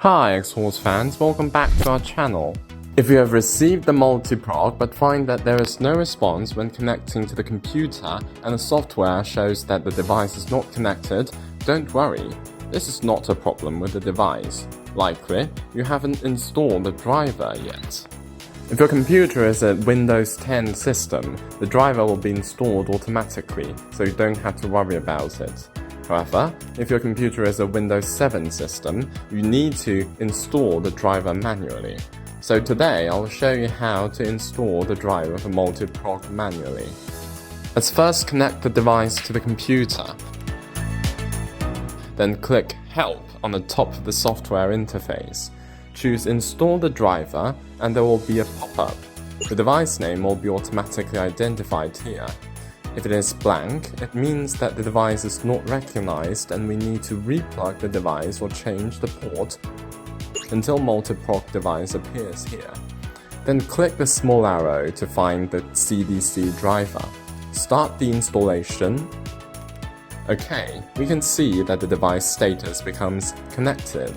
Hi Xhorse fans, welcome back to our channel. If you have received the Multiproc but find that there is no response when connecting to the computer and the software shows that the device is not connected, don't worry. This is not a problem with the device. Likely, you haven't installed the driver yet. If your computer is a Windows 10 system, the driver will be installed automatically, so you don't have to worry about it. However, if your computer is a Windows 7 system, you need to install the driver manually. So today I'll show you how to install the driver for Multiproc manually. Let's first connect the device to the computer. Then click Help on the top of the software interface. Choose Install the driver and there will be a pop-up. The device name will be automatically identified here. If it is blank, it means that the device is not recognized and we need to replug the device or change the port until Multiproc device appears here. Then click the small arrow to find the CDC driver. Start the installation. Okay, we can see that the device status becomes connected.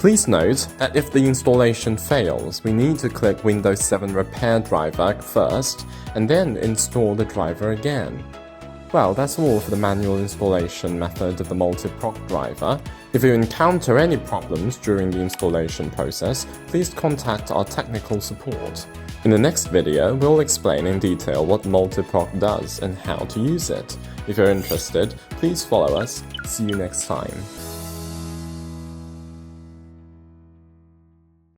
Please note that if the installation fails, we need to click Windows 7 Repair Driver first, and then install the driver again. Well, that's all for the manual installation method of the Multiproc driver. If you encounter any problems during the installation process, please contact our technical support. In the next video, we'll explain in detail what Multiproc does and how to use it. If you're interested, please follow us. See you next time.